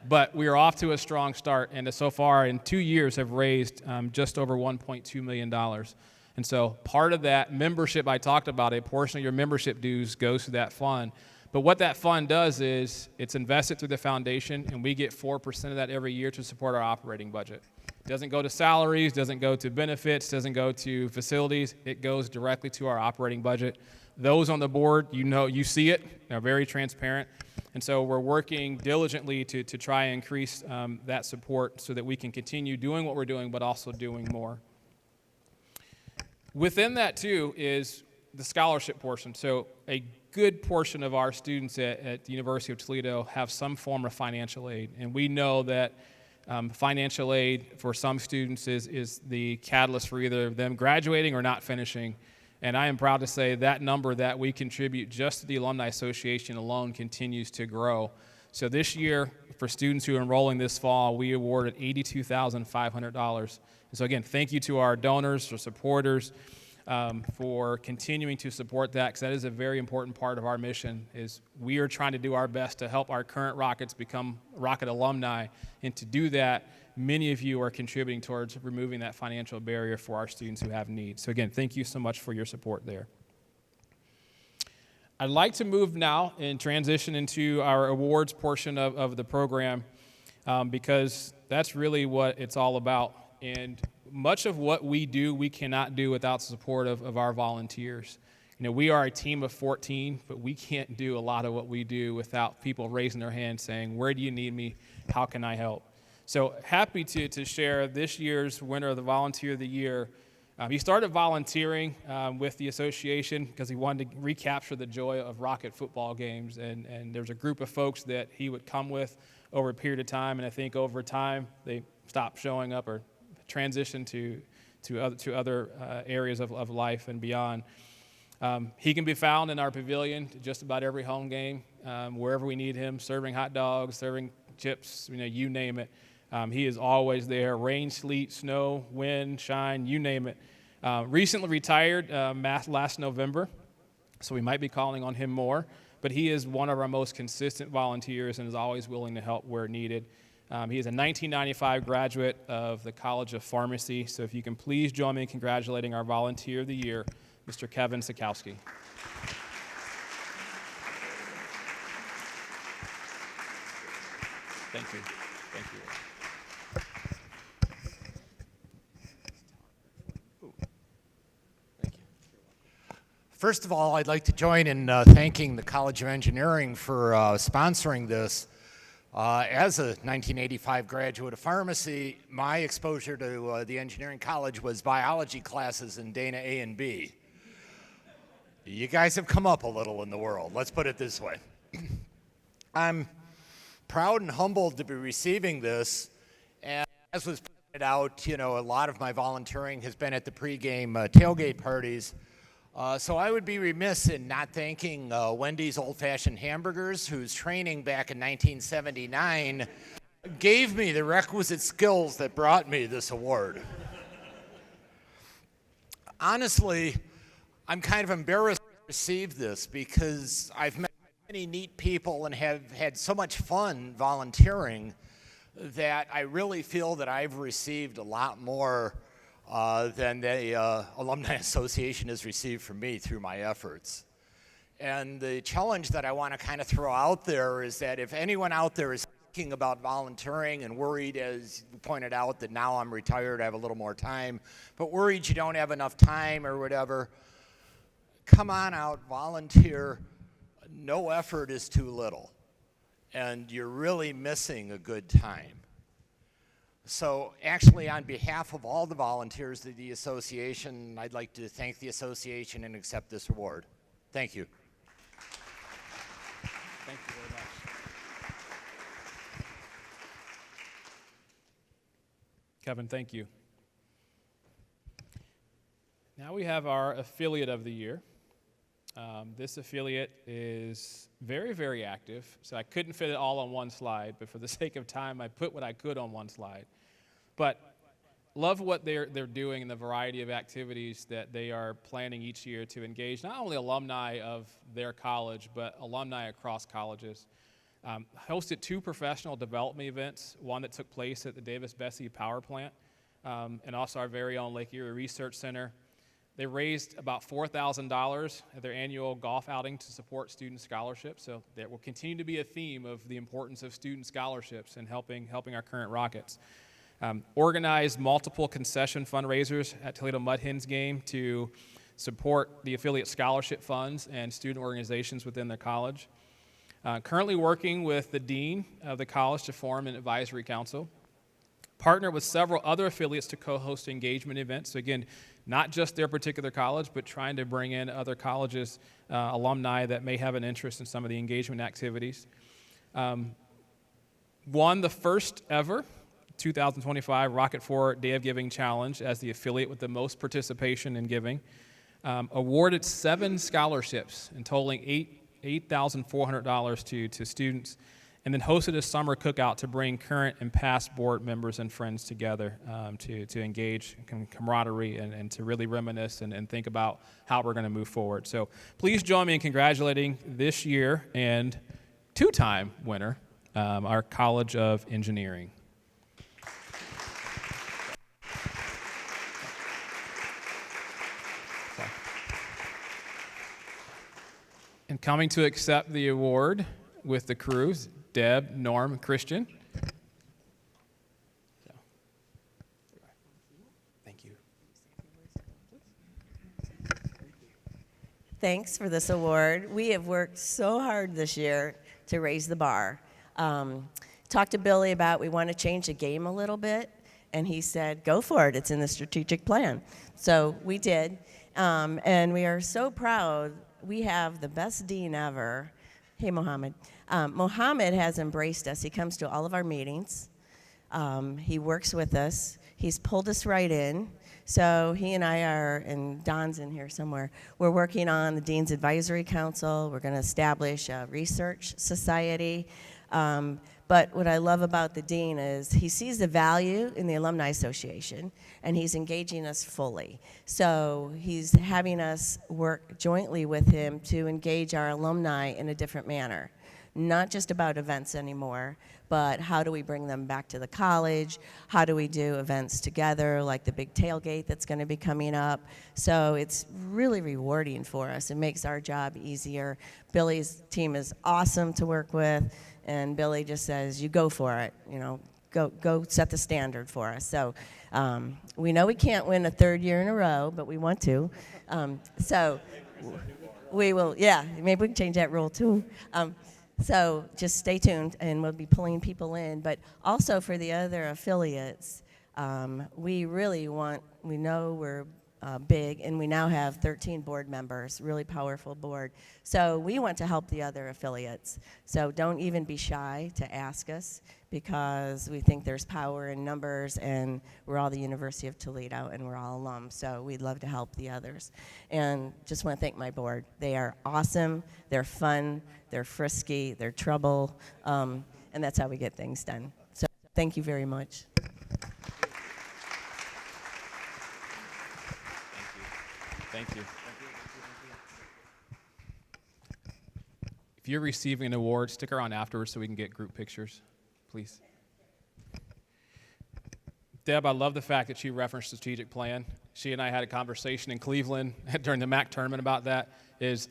But we are off to a strong start, and so far in 2 years have raised just over $1.2 million. And so part of that membership I talked about, a portion of your membership dues goes to that fund. But what that fund does is it's invested through the foundation, and we get 4% of that every year to support our operating budget. It doesn't go to salaries, doesn't go to benefits, doesn't go to facilities. It goes directly to our operating budget. Those on the board, you see it. They're very transparent. And so we're working diligently to try and increase that support so that we can continue doing what we're doing, but also doing more. Within that, too, is the scholarship portion. So a good portion of our students at the University of Toledo have some form of financial aid. And we know that financial aid for some students is the catalyst for either them graduating or not finishing. And I am proud to say that number that we contribute just to the Alumni Association alone continues to grow. So this year, for students who are enrolling this fall, we awarded $82,500. And so again, thank you to our donors, our supporters, for continuing to support that, because that is a very important part of our mission. Is we are trying to do our best to help our current Rockets become Rocket alumni, and to do that, many of you are contributing towards removing that financial barrier for our students who have needs. So again, thank you so much for your support there. I'd like to move now and transition into our awards portion of the program, because that's really what it's all about. And much of what we do, we cannot do without the support of our volunteers. We are a team of 14, but we can't do a lot of what we do without people raising their hand saying, where do you need me? How can I help? So happy to share this year's winner of the Volunteer of the Year. He started volunteering with the association because he wanted to recapture the joy of Rocket football games. And there's a group of folks that he would come with over a period of time. And I think over time they stopped showing up or transitioned to other areas of life and beyond. He can be found in our pavilion just about every home game, wherever we need him, serving hot dogs, serving chips, you name it. He is always there, rain, sleet, snow, wind, shine, you name it. Recently retired last November, so we might be calling on him more, but he is one of our most consistent volunteers and is always willing to help where needed. He is a 1995 graduate of the College of Pharmacy, so if you can please join me in congratulating our Volunteer of the Year, Mr. Kevin Sikowski. Thank you. Thank you. Thank you. First of all, I'd like to join in thanking the College of Engineering for sponsoring this. As a 1985 graduate of pharmacy, my exposure to the engineering college was biology classes in Dana A and B. You guys have come up a little in the world, let's put it this way. I'm proud and humbled to be receiving this, and as was pointed out, a lot of my volunteering has been at the pregame tailgate parties. So I would be remiss in not thanking Wendy's Old Fashioned Hamburgers, whose training back in 1979 gave me the requisite skills that brought me this award. Honestly, I'm kind of embarrassed to receive this because I've met many neat people and have had so much fun volunteering that I really feel that I've received a lot more than the Alumni Association has received from me through my efforts. And the challenge that I want to kind of throw out there is that if anyone out there is thinking about volunteering and worried, as you pointed out, that now I'm retired, I have a little more time, but worried you don't have enough time or whatever, come on out, volunteer. No effort is too little, and you're really missing a good time. So actually, on behalf of all the volunteers of the association, I'd like to thank the association and accept this award. Thank you. Thank you very much. Kevin, thank you. Now we have our Affiliate of the Year. This affiliate is very, very active, so I couldn't fit it all on one slide, but for the sake of time, I put what I could on one slide. But love what they're doing and the variety of activities that they are planning each year to engage not only alumni of their college, but alumni across colleges. Hosted 2 professional development events, one that took place at the Davis-Besse Power Plant, and also our very own Lake Erie Research Center. They raised about $4,000 at their annual golf outing to support student scholarships, so that will continue to be a theme of the importance of student scholarships and helping our current Rockets. Organized multiple concession fundraisers at Toledo Mud Hens game to support the affiliate scholarship funds and student organizations within their college. Currently working with the dean of the college to form an advisory council. Partner with several other affiliates to co-host engagement events. So again, not just their particular college, but trying to bring in other colleges, alumni that may have an interest in some of the engagement activities. Won the first ever 2025 Rocket 4 Day of Giving Challenge as the affiliate with the most participation in giving. Awarded 7 scholarships and totaling $8,400 to students, and then hosted a summer cookout to bring current and past board members and friends together to engage camaraderie and to really reminisce and think about how we're going to move forward. So please join me in congratulating this year and 2-time winner, our College of Engineering. And coming to accept the award with the crews, Deb, Norm, Christian. Thank thanks for this award. We have worked so hard this year to raise the bar. Talked to Billy about we want to change the game a little bit, and he said, go for it. It's in the strategic plan. So we did, and we are so proud. We have the best dean ever. Hey, Mohammed. Mohammed has embraced us. He comes to all of our meetings. He works with us. He's pulled us right in. So he and I are, and Don's in here somewhere, we're working on the Dean's Advisory Council. We're going to establish a research society. But what I love about the dean is he sees the value in the Alumni Association, and he's engaging us fully. So he's having us work jointly with him to engage our alumni in a different manner. Not just about events anymore, but how do we bring them back to the college? How do we do events together, like the big tailgate that's going to be coming up? So it's really rewarding for us. It makes our job easier. Billy's team is awesome to work with, and Billy just says, you go for it, you know, go set the standard for us. So we know we can't win a third year in a row, but we want to. So we will, yeah, maybe we can change that rule too. So just stay tuned, and we'll be pulling people in. But also for the other affiliates, we really want, we know we're big, and we now have 13 board members, really powerful board. So we want to help the other affiliates. So don't even be shy to ask us, because we think there's power in numbers, and we're all the University of Toledo, and we're all alums, so we'd love to help the others. And just want to thank my board. They are awesome, they're fun, they're frisky, they're trouble, and that's how we get things done. So thank you very much. Thank you. If you're receiving an award, stick around afterwards so we can get group pictures, please. Deb, I love the fact that she referenced strategic plan. She and I had a conversation in Cleveland during the MAC tournament about that.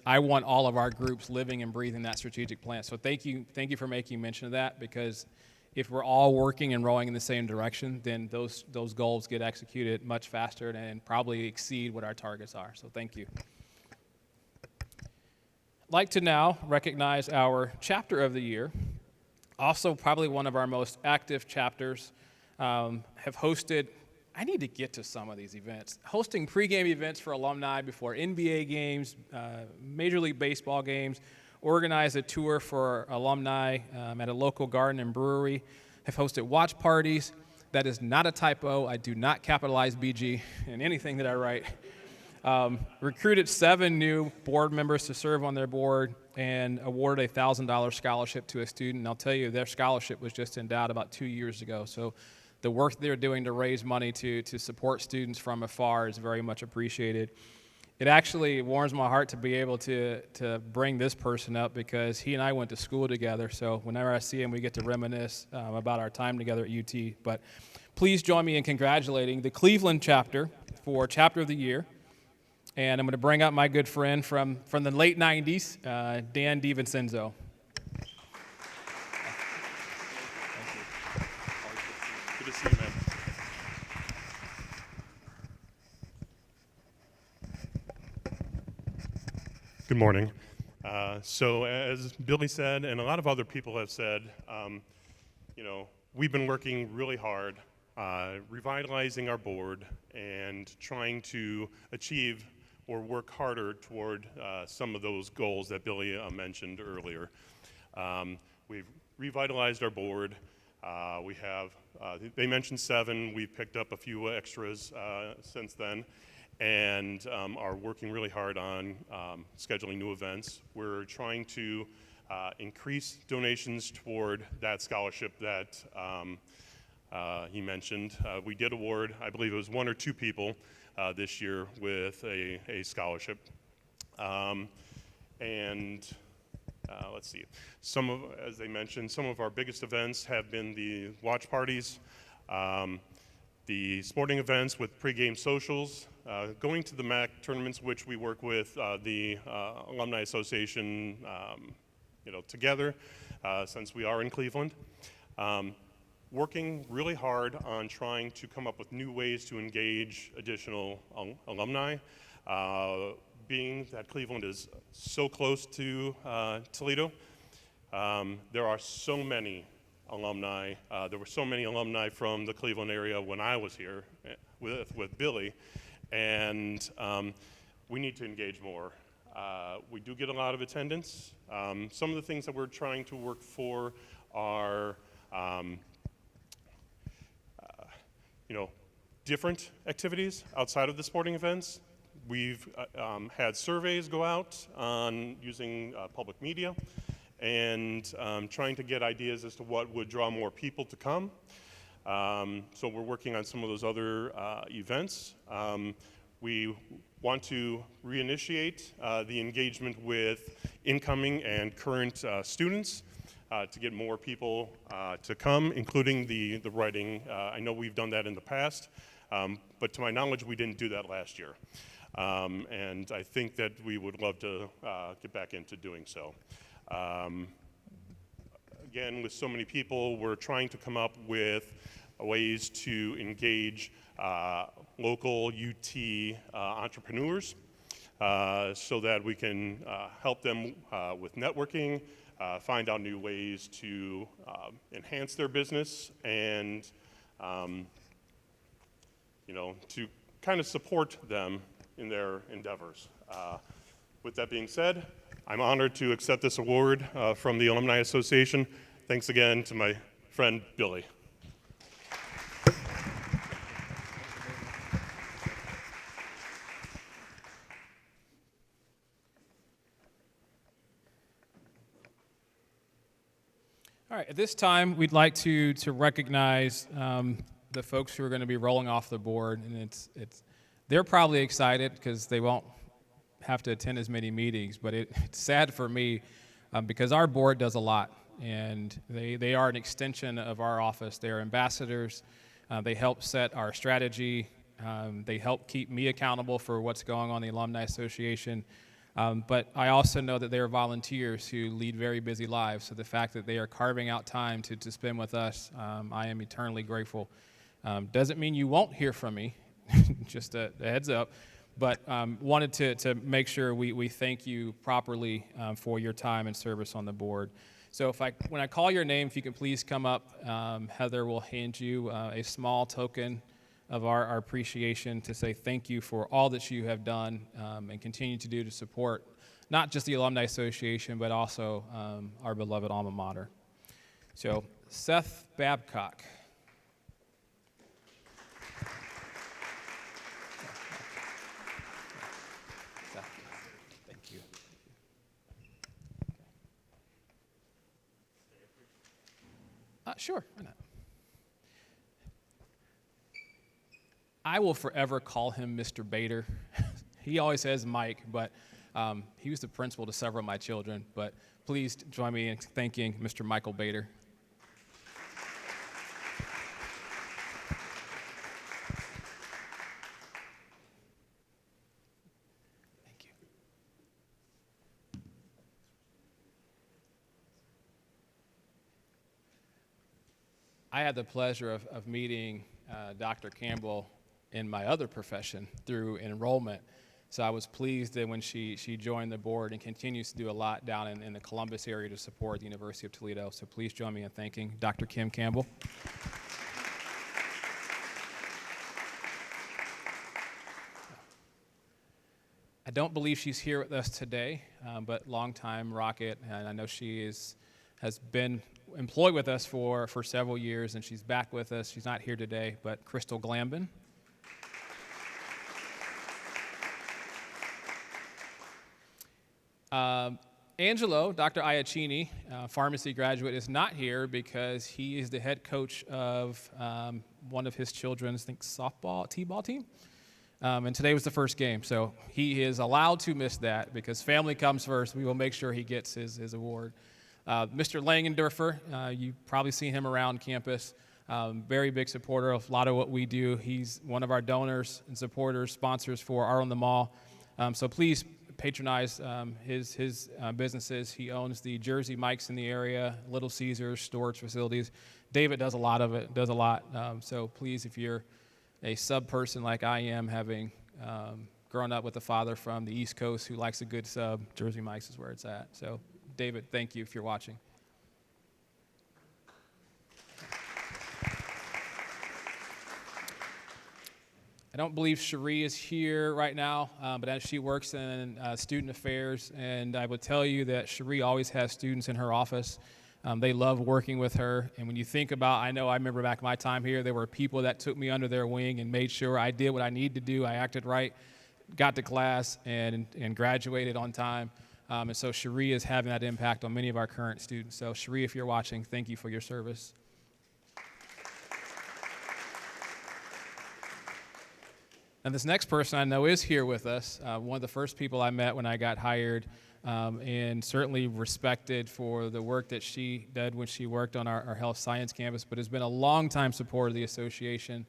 I want all of our groups living and breathing that strategic plan. So thank you for making mention of that, because if we're all working and rowing in the same direction, then those goals get executed much faster and probably exceed what our targets are. So thank you. I'd like to now recognize our chapter of the year. Also, probably one of our most active chapters. Have hosted, I need to get to some of these events, hosting pregame events for alumni before NBA games, Major League Baseball games, organized a tour for alumni at a local garden and brewery, have hosted watch parties. That is not a typo. I do not capitalize BG in anything that I write. Recruited 7 new board members to serve on their board, and awarded a $1,000 scholarship to a student. And I'll tell you, their scholarship was just endowed about 2 years ago. So the work they're doing to raise money to support students from afar is very much appreciated. It actually warms my heart to be able to bring this person up, because he and I went to school together. So whenever I see him, we get to reminisce about our time together at UT. But please join me in congratulating the Cleveland chapter for Chapter of the Year. And I'm going to bring up my good friend from the late 90s, Dan DiVincenzo. Good to see you, man. Good morning. So as Billy said, and a lot of other people have said, we've been working really hard, revitalizing our board and trying to achieve or work harder toward some of those goals that Billy mentioned earlier. We've revitalized our board. We have, they mentioned 7. We've picked up a few extras since then, and are working really hard on scheduling new events. We're trying to increase donations toward that scholarship that he mentioned. We did award, I believe it was 1 or 2 people this year with a scholarship. Let's see, as they mentioned, some of our biggest events have been the watch parties, the sporting events with pregame socials, going to the MAC tournaments, which we work with the Alumni Association, together, since we are in Cleveland. Working really hard on trying to come up with new ways to engage additional alumni. being that Cleveland is so close to Toledo, there are so many alumni. There were so many alumni from the Cleveland area when I was here with Billy, and we need to engage more. We do get a lot of attendance. Some of the things that we're trying to work for are, different activities outside of the sporting events. We've had surveys go out on using public media and trying to get ideas as to what would draw more people to come. So we're working on some of those other events. We want to reinitiate the engagement with incoming and current students to get more people to come, including the writing. I know we've done that in the past, but to my knowledge, we didn't do that last year. And I think that we would love to get back into doing so. Again, with so many people, we're trying to come up with ways to engage local UT entrepreneurs so that we can help them with networking, find out new ways to enhance their business, and to kind of support them in their endeavors. With that being said, I'm honored to accept this award from the Alumni Association. Thanks again to my friend Billy. All right, at this time, we'd like to recognize the folks who are going to be rolling off the board, and they're probably excited because they won't have to attend as many meetings, but it's sad for me because our board does a lot, and they are an extension of our office. They are ambassadors. They help set our strategy. They help keep me accountable for what's going on in the Alumni Association. But I also know that they are volunteers who lead very busy lives, so the fact that they are carving out time to spend with us, I am eternally grateful. Doesn't mean you won't hear from me, just a heads up, but wanted to make sure we thank you properly for your time and service on the board. So when I call your name, if you can please come up, Heather will hand you a small token of our appreciation to say thank you for all that you have done and continue to do to support not just the Alumni Association, but also our beloved alma mater. So, Seth Babcock. Thank you. Sure, why not? I will forever call him Mr. Bader. He always says Mike, but he was the principal to several of my children. But please join me in thanking Mr. Michael Bader. Thank you. I had the pleasure of meeting Dr. Campbell in my other profession through enrollment. So I was pleased that when she joined the board and continues to do a lot down in the Columbus area to support the University of Toledo. So please join me in thanking Dr. Kim Campbell. I don't believe she's here with us today, but longtime Rocket, and I know she has been employed with us for several years, and she's back with us. She's not here today, but Crystal Glambin. Angelo, Dr. Iacchini, pharmacy graduate, is not here because he is the head coach of one of his children's, I think, softball, t-ball team. And today was the first game, so he is allowed to miss that because family comes first. We will make sure he gets his award. Mr. Langendorfer, you've probably seen him around campus. Very big supporter of a lot of what we do. He's one of our donors and supporters, sponsors for Art on the Mall. So please patronize his businesses. He owns the Jersey Mike's in the area, Little Caesars, storage facilities. David does a lot of it, does a lot. So please, if you're a sub person like I am, having growing up with a father from the East Coast who likes a good sub, Jersey Mike's is where it's at. So, David, thank you if you're watching. I don't believe Cherie is here right now, but as she works in student affairs, and I would tell you that Cherie always has students in her office. They love working with her, and when you think about, I remember back my time here, there were people that took me under their wing and made sure I did what I needed to do. I acted right, got to class, and graduated on time. And so Cherie is having that impact on many of our current students. So Cherie, if you're watching, thank you for your service. And this next person I know is here with us, one of the first people I met when I got hired, and certainly respected for the work that she did when she worked on our health science campus, but has been a longtime supporter of the association.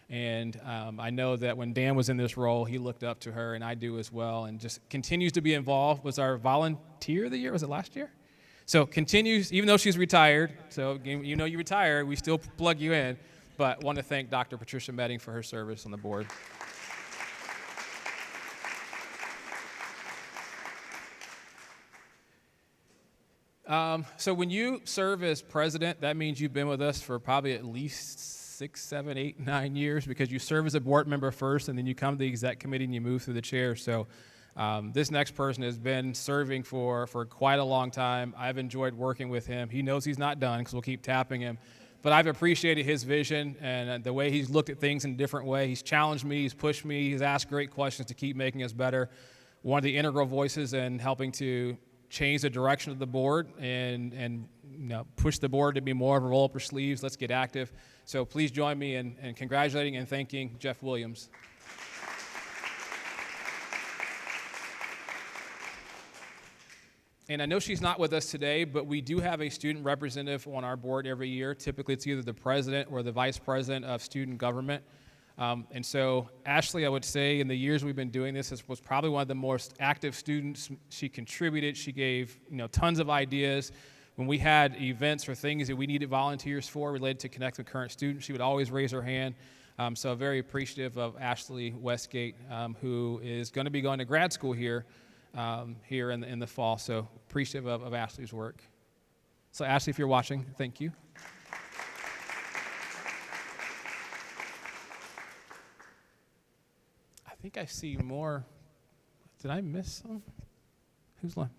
And I know that when Dan was in this role, he looked up to her, and I do as well, and just continues to be involved. Was our volunteer of the year? Was it last year? So continues, even though she's retired, so you know you retire, we still plug you in, but want to thank Dr. Patricia Medding for her service on the board. So when you serve as president, that means you've been with us for probably at least 6, 7, 8, 9 years, because you serve as a board member first, and then you come to the exec committee and you move through the chair. So this next person has been serving for quite a long time. I've enjoyed working with him. He knows he's not done, because we'll keep tapping him. But I've appreciated his vision and the way he's looked at things in a different way. He's challenged me, he's pushed me, he's asked great questions to keep making us better. One of the integral voices in helping to change the direction of the board and push the board to be more of a roll up your sleeves. Let's get active. So please join me in congratulating and thanking Jeff Williams. And I know she's not with us today, but we do have a student representative on our board every year. Typically, it's either the president or the vice president of student government. And so Ashley, I would say, in the years we've been doing this, was probably one of the most active students. She contributed. She gave tons of ideas. When we had events or things that we needed volunteers for related to connect with current students, she would always raise her hand. So very appreciative of Ashley Westgate, who is going to be going to grad school here in the fall. So appreciative of Ashley's work. So Ashley, if you're watching, thank you. I think I see more. Did I miss some? Who's left?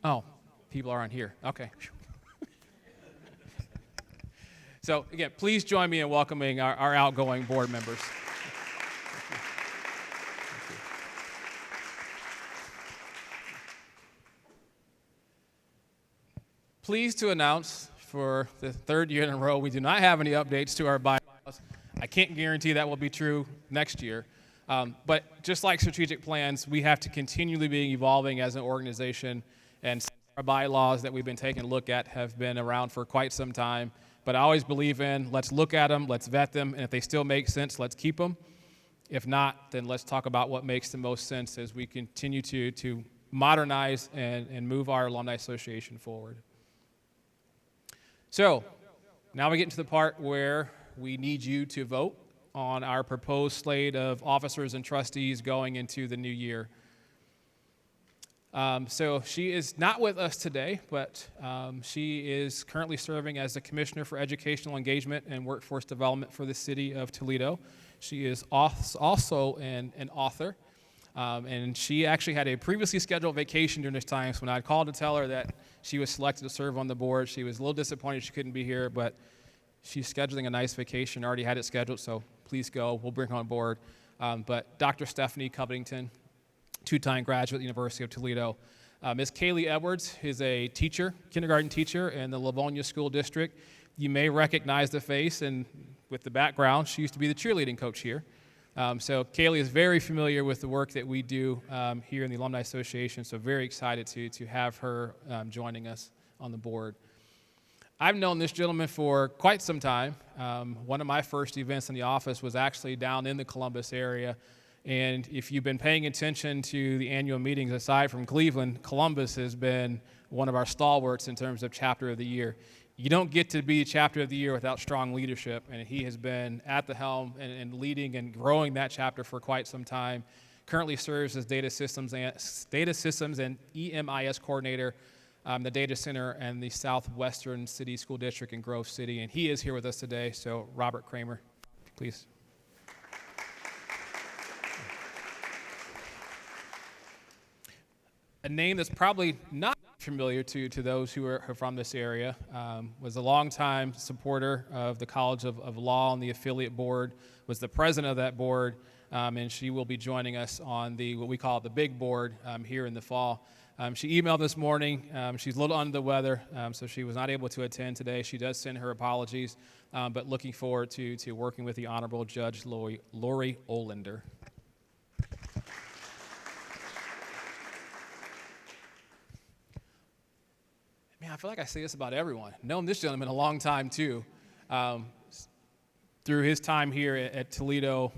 Oh, people are on here. Okay. So again, please join me in welcoming our outgoing board members. Pleased to announce for the third year in a row, we do not have any updates to our bylaws. I can't guarantee that will be true next year. But just like strategic plans, we have to continually be evolving as an organization, and our bylaws that we've been taking a look at have been around for quite some time. But I always believe in, let's look at them, let's vet them, and if they still make sense, let's keep them. If not, then let's talk about what makes the most sense as we continue to modernize and move our Alumni Association forward. So now we get into the part where we need you to vote on our proposed slate of officers and trustees going into the new year. So she is not with us today, but she is currently serving as the Commissioner for Educational Engagement and Workforce Development for the City of Toledo. She is also an author, and she actually had a previously scheduled vacation during this time, so when I called to tell her that she was selected to serve on the board, she was a little disappointed she couldn't be here, but she's scheduling a nice vacation, already had it scheduled, so please go. We'll bring her on board. But Dr. Stephanie Covington, two-time graduate at the University of Toledo. Ms. Kaylee Edwards is a teacher, kindergarten teacher in the Livonia School District. You may recognize the face, and with the background, she used to be the cheerleading coach here. So Kaylee is very familiar with the work that we do here in the Alumni Association, so very excited to have her joining us on the board. I've known this gentleman for quite some time. One of my first events in the office was actually down in the Columbus area. And if you've been paying attention to the annual meetings, aside from Cleveland, Columbus has been one of our stalwarts in terms of chapter of the year. You don't get to be chapter of the year without strong leadership, and he has been at the helm and leading and growing that chapter for quite some time. currently serves as data systems and EMIS coordinator, the data center and the Southwestern City School District in Grove City, and he is here with us today. So Robert Kramer, please. A name that's probably not familiar to those who are from this area, was a longtime supporter of the College of Law and the affiliate board, was the president of that board, and she will be joining us on what we call the big board here in the fall. She emailed this morning. She's a little under the weather, so she was not able to attend today. She does send her apologies, but looking forward to working with the Honorable Judge Lori Olander. Man, I feel like I say this about everyone. Known this gentleman a long time, too. Through his time here at Toledo,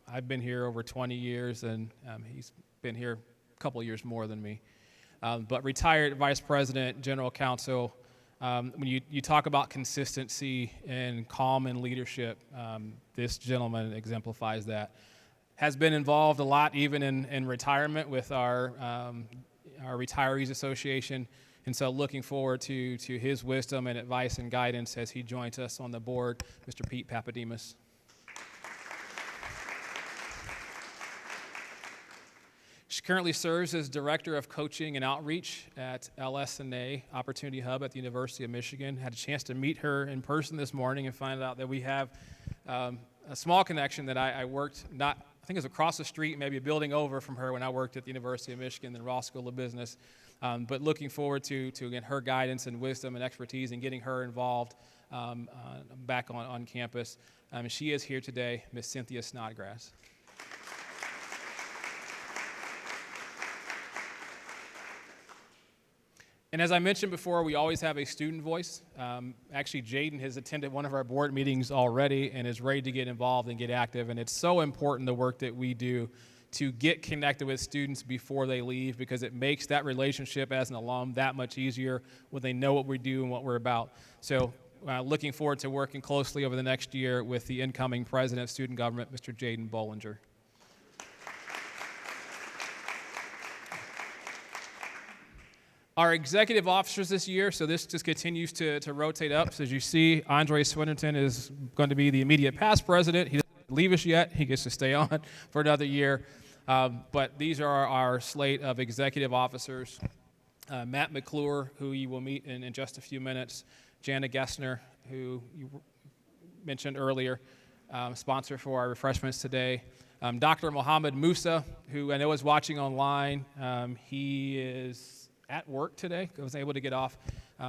I've been here over 20 years, and he's been here a couple of years more than me. But retired vice president, general counsel, when you talk about consistency and calm and leadership, this gentleman exemplifies that. Has been involved a lot, even in retirement, with our Retirees Association. And so looking forward to his wisdom and advice and guidance as he joins us on the board, Mr. Pete Papademos. She currently serves as Director of Coaching and Outreach at LS&A Opportunity Hub at the University of Michigan. Had a chance to meet her in person this morning and find out that we have a small connection that I worked, I think it was across the street, maybe a building over from her when I worked at the University of Michigan, the Ross School of Business. But looking forward to again, her guidance and wisdom and expertise and getting her involved back on campus. She is here today, Miss Cynthia Snodgrass. And as I mentioned before, we always have a student voice. Actually, Jaden has attended one of our board meetings already and is ready to get involved and get active. And it's so important, the work that we do, to get connected with students before they leave, because it makes that relationship as an alum that much easier when they know what we do and what we're about. So looking forward to working closely over the next year with the incoming president of student government, Mr. Jaden Bollinger. Our executive officers this year, so this just continues to rotate up. So as you see, Andre Swinnerton is going to be the immediate past president. He doesn't leave us yet. He gets to stay on for another year. But these are our slate of executive officers. Matt McClure, who you will meet in just a few minutes. Jana Gessner, who you mentioned earlier, sponsor for our refreshments today. Dr. Mohammed Musa, who I know is watching online. He is at work today. I was able to get off.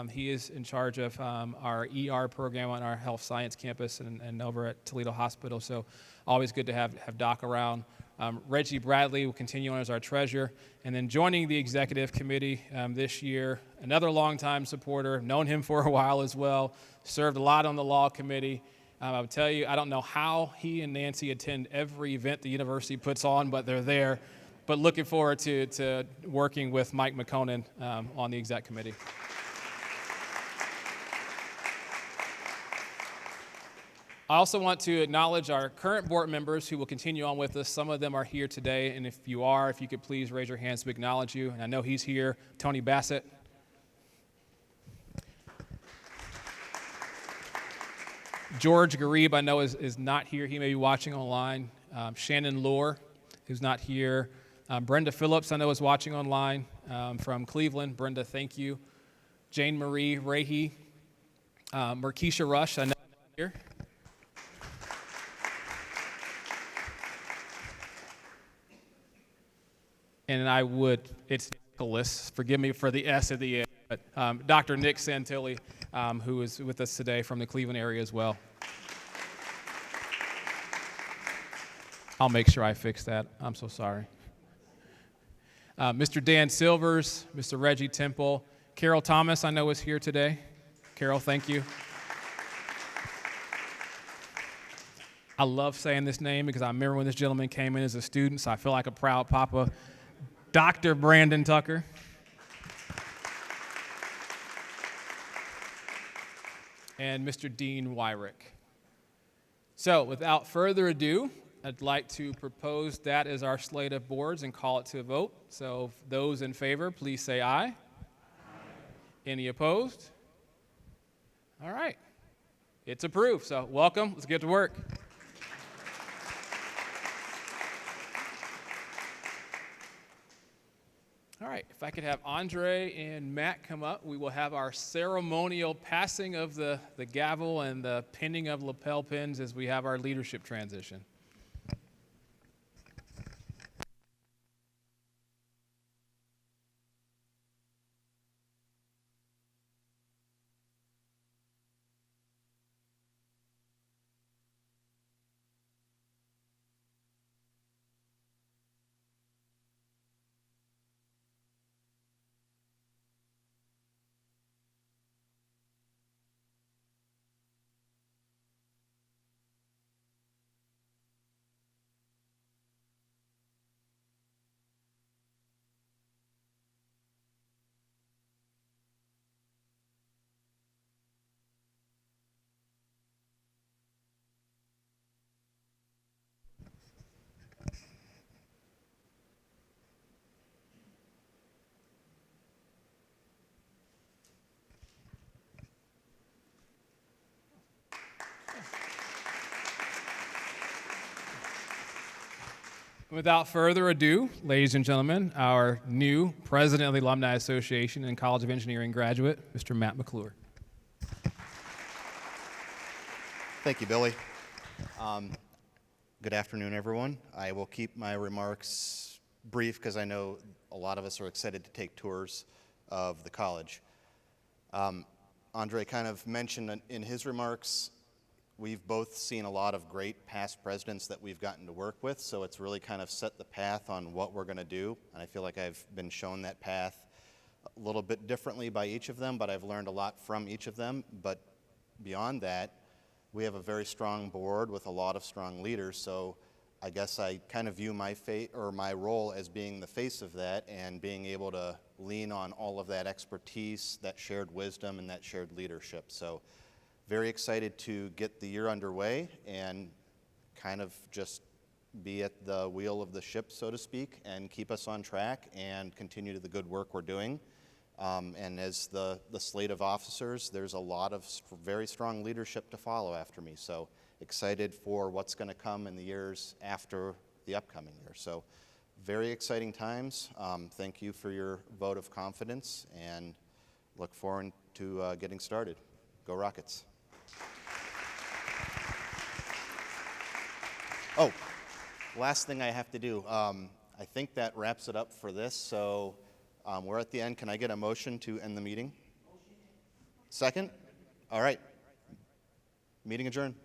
He is in charge of our ER program on our health science campus and over at Toledo Hospital. So always good to have Doc around. Reggie Bradley will continue on as our treasurer. And then joining the executive committee this year, another longtime supporter, known him for a while as well, served a lot on the law committee. I would tell you, I don't know how he and Nancy attend every event the university puts on, but they're there. But looking forward to working with Mike McConan on the exec committee. I also want to acknowledge our current board members who will continue on with us. Some of them are here today, and if you could please raise your hands to acknowledge you. And I know he's here. Tony Bassett. George Garib, I know, is not here. He may be watching online. Shannon Lohr, who's not here. Brenda Phillips, I know, is watching online from Cleveland. Brenda, thank you. Jane Marie Rahe. Markeisha Rush, I know, is here. And it's Nicholas, forgive me for the S at the end, but Dr. Nick Santilli, who is with us today from the Cleveland area as well. I'll make sure I fix that. I'm so sorry. Mr. Dan Silvers, Mr. Reggie Temple, Carol Thomas, I know, is here today. Carol, thank you. I love saying this name because I remember when this gentleman came in as a student, so I feel like a proud papa. Dr. Brandon Tucker. And Mr. Dean Wyrick. So without further ado, I'd like to propose that as our slate of boards and call it to a vote. So those in favor, please say aye. Aye. Any opposed? All right. It's approved. So welcome. Let's get to work. All right, if I could have Andre and Matt come up, we will have our ceremonial passing of the gavel and the pinning of lapel pins as we have our leadership transition. Without further ado, ladies and gentlemen, our new president of the Alumni Association and College of Engineering graduate, Mr. Matt McClure. Thank you, Billy. Good afternoon, everyone. I will keep my remarks brief because I know a lot of us are excited to take tours of the college. Andre kind of mentioned in his remarks, we've both seen a lot of great past presidents that we've gotten to work with, so it's really kind of set the path on what we're going to do, and I feel like I've been shown that path a little bit differently by each of them, but I've learned a lot from each of them. But beyond that, we have a very strong board with a lot of strong leaders, so I guess I kind of view my role as being the face of that and being able to lean on all of that expertise, that shared wisdom, and that shared leadership. So very excited to get the year underway and kind of just be at the wheel of the ship, so to speak, and keep us on track and continue to the good work we're doing. And as the slate of officers, there's a lot of very strong leadership to follow after me. So excited for what's going to come in the years after the upcoming year. So very exciting times. Thank you for your vote of confidence and look forward to getting started. Go Rockets. Oh, last thing I have to do. I think that wraps it up for this. So we're at the end. Can I get a motion to end the meeting? Second? All right. Meeting adjourned.